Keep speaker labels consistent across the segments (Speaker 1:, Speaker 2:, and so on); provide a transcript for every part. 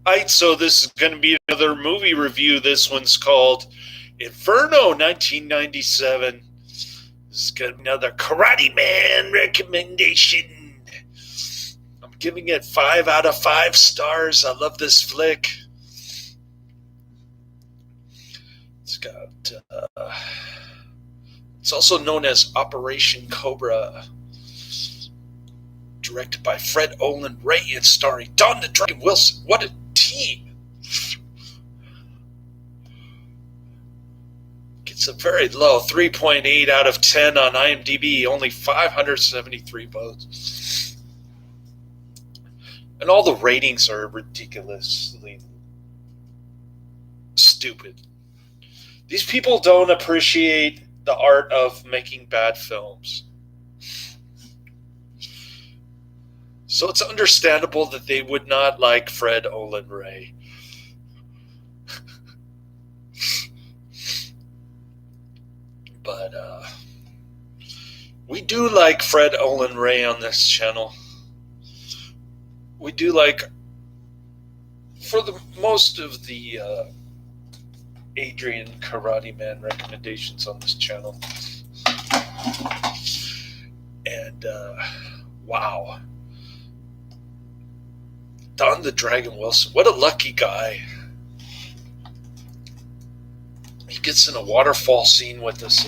Speaker 1: Alright, so this is going to be another movie review. This one's called Inferno, 1997. This is going to be another Karate Man recommendation. I'm giving it 5 out of 5 stars. I love this flick. It's got, it's also known as Operation Cobra. Directed by Fred Olen Ray and starring Don the Dragon Wilson. What a team! Gets a very low 3.8 out of 10 on IMDb, only 573 votes. And all the ratings are ridiculously stupid. These people don't appreciate the art of making bad films. So it's understandable that they would not like Fred Olen Ray. But we do like Fred Olen Ray on this channel. We do like, for the most of the Adrian Karate Man recommendations on this channel. And wow. Don the Dragon Wilson, what a lucky guy. He gets in a waterfall scene with this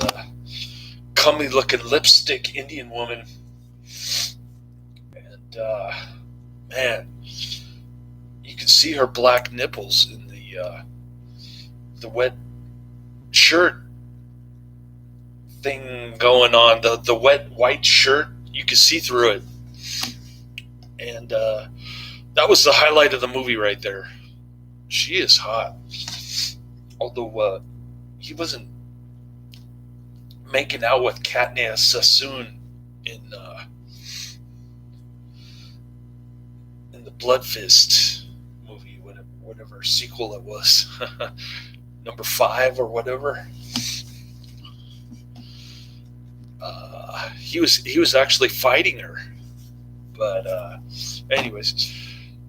Speaker 1: comely looking lipstick Indian woman. And man, you can see her black nipples in the wet shirt thing going on. The wet white shirt, you can see through it. And that was the highlight of the movie right there. She is hot. Although he wasn't making out with Katniss Sassoon in the Blood Fist movie, whatever sequel it was. Number 5 or whatever. He was actually fighting her. But anyways,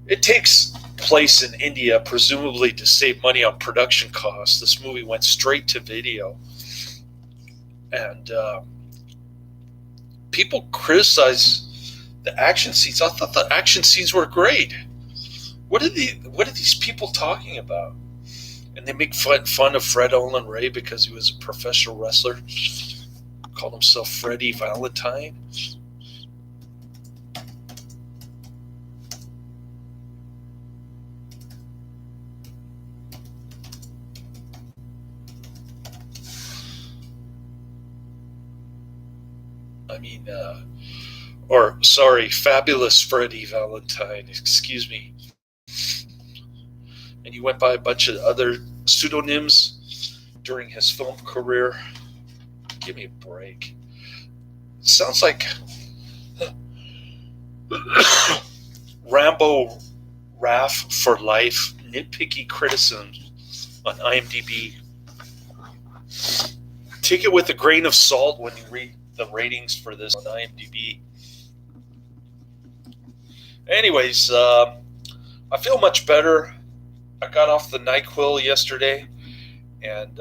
Speaker 1: it takes place in India, presumably to save money on production costs. This movie went straight to video. And people criticize the action scenes. I thought the action scenes were great. What are these people talking about? And they make fun of Fred Olen Ray because he was a professional wrestler. Called himself Freddie Valentine. Fabulous Freddie Valentine, excuse me. And he went by a bunch of other pseudonyms during his film career. Give me a break. It sounds like Rambo Raff for life, nitpicky criticisms on IMDb. Take it with a grain of salt when you read the ratings for this on IMDb. Anyways, I feel much better. I got off the NyQuil yesterday, and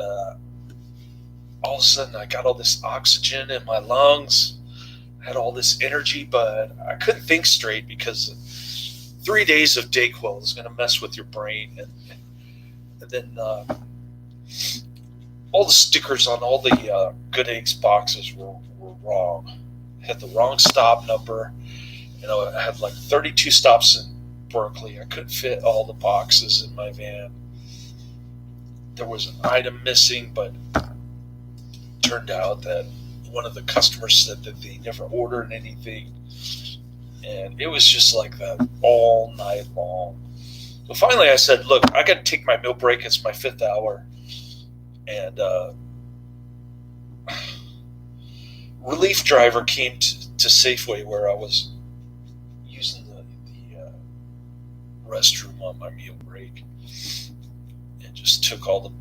Speaker 1: all of a sudden I got all this oxygen in my lungs. I had all this energy, but I couldn't think straight because 3 days of Dayquil is going to mess with your brain. And then all the stickers on all the Good Eggs boxes were wrong. I had the wrong stop number. I had like 32 stops in Berkeley. I couldn't fit all the boxes in my van. There was an item missing, but it turned out that one of the customers said that they never ordered anything. And it was just like that all night long. So finally I said, look, I got to take my meal break. It's my 5th hour. And relief driver came to Safeway where I was using the restroom on my meal break, and just took all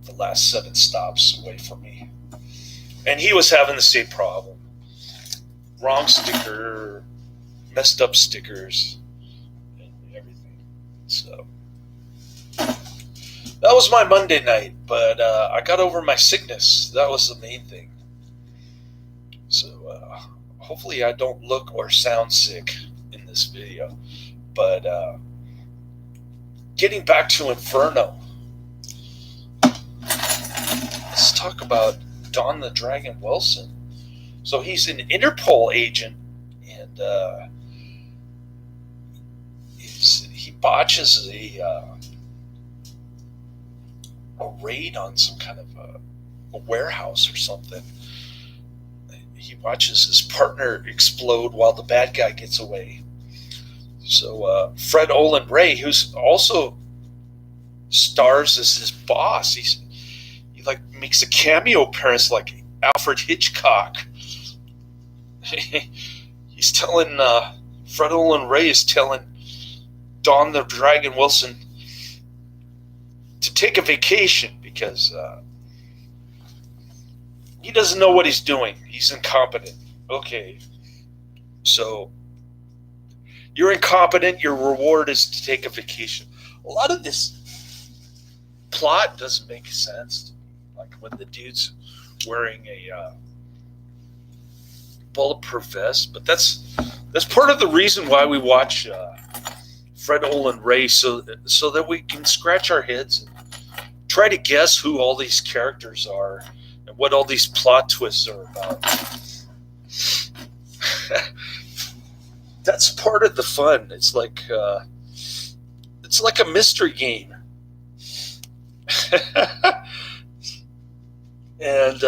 Speaker 1: the last 7 stops away from me. And he was having the same problem. Wrong sticker, messed up stickers, and everything. So that was my Monday night, but I got over my sickness. That was the main thing. So hopefully I don't look or sound sick in this video. But getting back to Inferno, let's talk about Don the Dragon Wilson. So he's an Interpol agent, and he botches a raid on some kind of a warehouse or something. He watches his partner explode while the bad guy gets away. So Fred Olen Ray, who's also stars as his boss, he like makes a cameo appearance like Alfred Hitchcock. He's telling Fred Olen Ray is telling Don the Dragon Wilson to take a vacation because he doesn't know what he's doing. He's incompetent. Okay, so you're incompetent. Your reward is to take a vacation. A lot of this plot doesn't make sense. Like when the dude's wearing a bulletproof vest, but that's part of the reason why we watch Fred Olen Ray, so that we can scratch our heads and try to guess who all these characters are and what all these plot twists are about. That's part of the fun. It's like a mystery game. And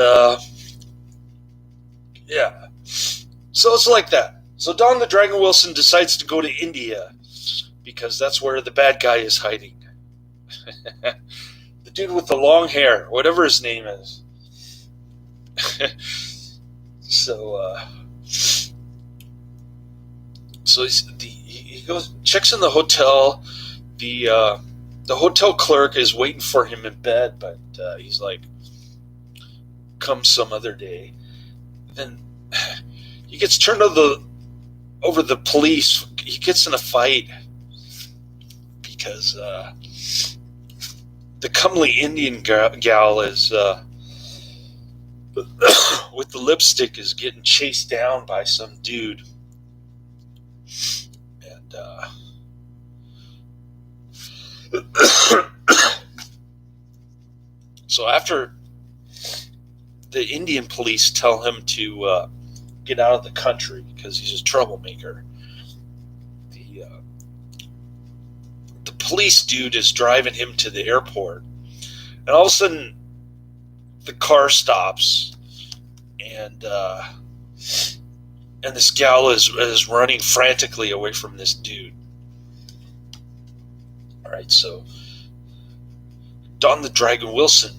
Speaker 1: yeah, so it's like that. So Don the Dragon Wilson decides to go to India because that's where the bad guy is hiding. The dude with the long hair, whatever his name is. So he goes, checks in the hotel. The hotel clerk is waiting for him in bed, but he's like, come some other day. Then he gets turned over the police. He gets in a fight because the comely Indian gal is with the lipstick is getting chased down by some dude. And so after the Indian police tell him to get out of the country because he's a troublemaker, the police dude is driving him to the airport, and all of a sudden the car stops, and this gal is running frantically away from this dude. All right, so Don the Dragon Wilson,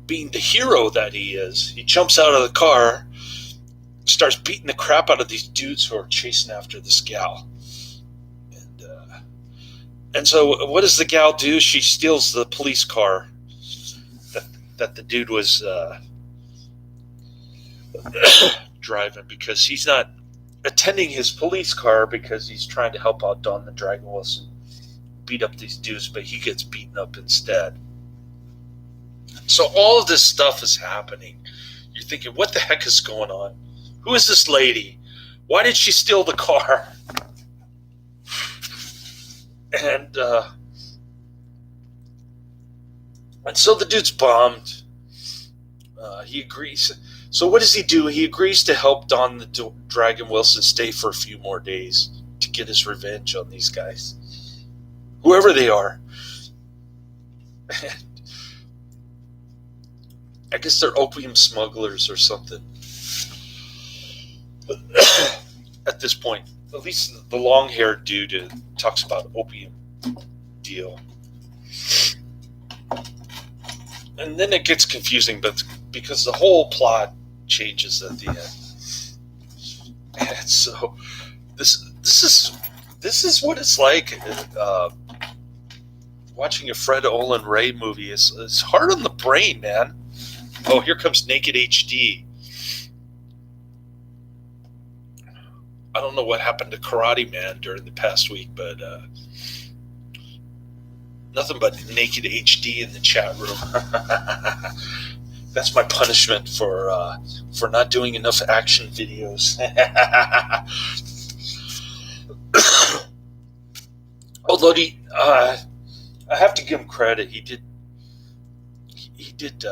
Speaker 1: being the hero that he is, he jumps out of the car, starts beating the crap out of these dudes who are chasing after this gal. And so what does the gal do? She steals the police car that the dude was driving, because he's not attending his police car because he's trying to help out Don the Dragon Wilson beat up these dudes, but he gets beaten up instead. So all of this stuff is happening. You're thinking, what the heck is going on? Who is this lady? Why did she steal the car? And so the dude's bombed. He agrees. So what does he do? He agrees to help Don the Dragon Wilson stay for a few more days to get his revenge on these guys, whoever they are. And I guess they're opium smugglers or something. But at this point, at least the long-haired dude talks about opium deal. And then it gets confusing, but because the whole plot changes at the end. And so this is what it's like watching a Fred Olen Ray movie. It's hard on the brain, man. Oh, here comes Naked HD. I don't know what happened to Karate Man during the past week, but Nothing but naked HD in the chat room. That's my punishment for not doing enough action videos. Although I have to give him credit, he did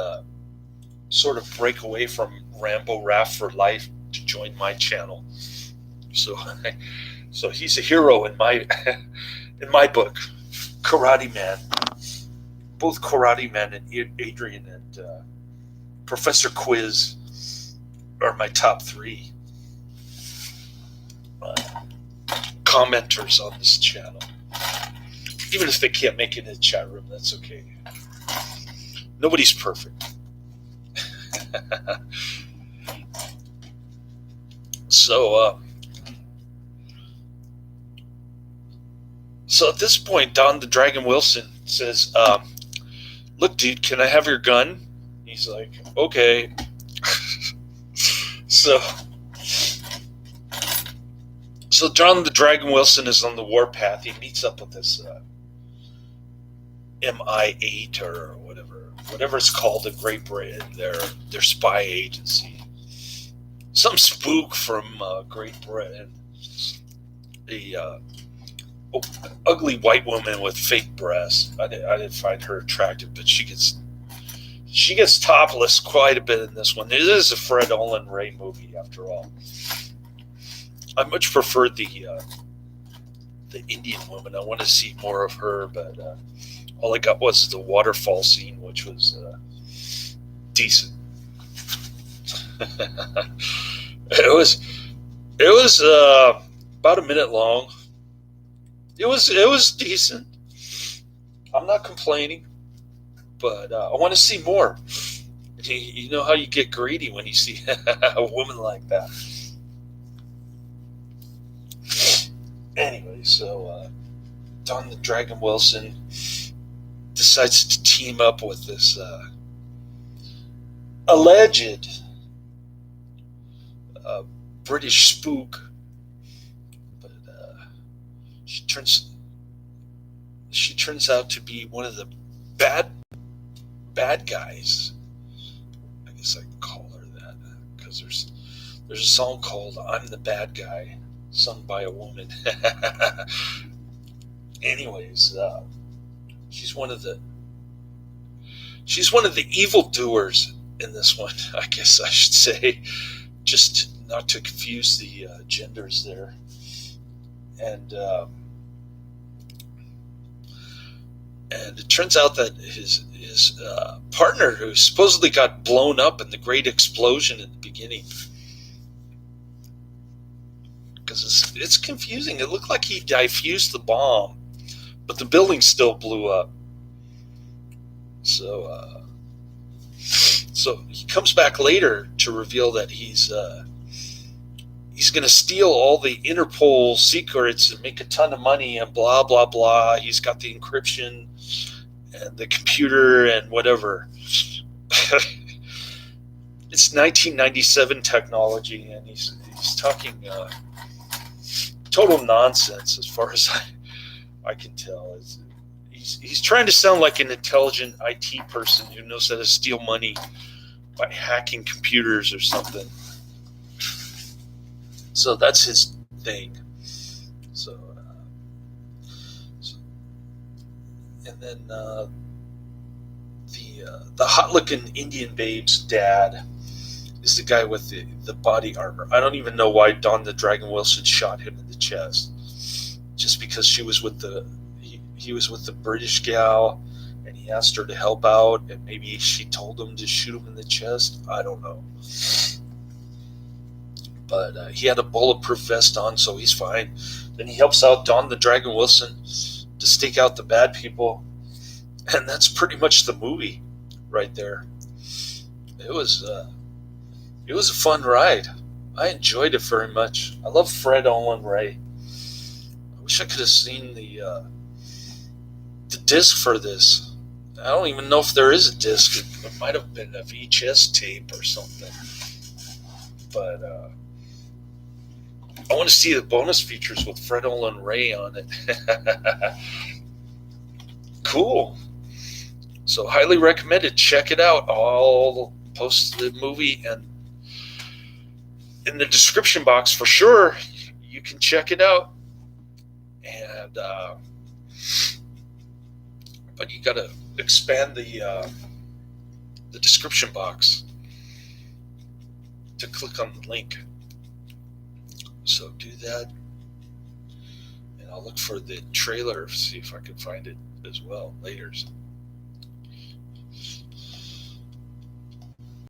Speaker 1: sort of break away from Rambo Raft for life to join my channel. So he's a hero in my book. Karate Man. Both Karate Man and Adrian and Professor Quiz are my top 3 commenters on this channel. Even if they can't make it in the chat room, that's okay. Nobody's perfect. So at this point, Don the Dragon Wilson says, look, dude, can I have your gun? He's like, okay. So Don the Dragon Wilson is on the warpath. He meets up with this MI8 or whatever it's called in Great Britain, their spy agency. Some spook from Great Britain. The ugly white woman with fake breasts. I didn't find her attractive, but she gets topless quite a bit in this one. It is a Fred Olen Ray movie, after all. I much preferred the Indian woman. I want to see more of her, but all I got was the waterfall scene, which was decent. It was about a minute long. It was decent. I'm not complaining, but I want to see more. You know how you get greedy when you see a woman like that. Anyway, so Don the Dragon Wilson decides to team up with this alleged British spook, but she turns out to be one of the bad guys. I guess I can call her that, because there's a song called "I'm the Bad Guy," sung by a woman. Anyways, she's one of the evildoers in this one, I guess I should say, just not to confuse the genders there. And it turns out that his partner, who supposedly got blown up in the great explosion at the beginning, because it's confusing. It looked like he diffused the bomb, but the building still blew up. So he comes back later to reveal that he's going to steal all the Interpol secrets and make a ton of money and blah, blah, blah. He's got the encryption and the computer and whatever. It's 1997 technology, and he's talking total nonsense as far as I can tell. He's trying to sound like an intelligent IT person who knows how to steal money by hacking computers or something. So that's his thing. And then the hot-looking Indian babe's dad is the guy with the body armor. I don't even know why Don the Dragon Wilson shot him in the chest. Just because he was with the British gal, and he asked her to help out, and maybe she told him to shoot him in the chest. I don't know. But he had a bulletproof vest on, so he's fine. Then he helps out Don the Dragon Wilson to stake out the bad people, and that's pretty much the movie right there. It was a fun ride. I enjoyed it very much. I love Fred Olen Ray. I wish I could have seen the disc for this. I don't even know if there is a disc. It might have been a VHS tape or something. But I want to see the bonus features with Fred Olen Ray on it. Cool. So highly recommended. Check it out. I'll post the movie and in the description box for sure. You can check it out. And but you got to expand the description box to click on the link. So do that, and I'll look for the trailer, see if I can find it as well later.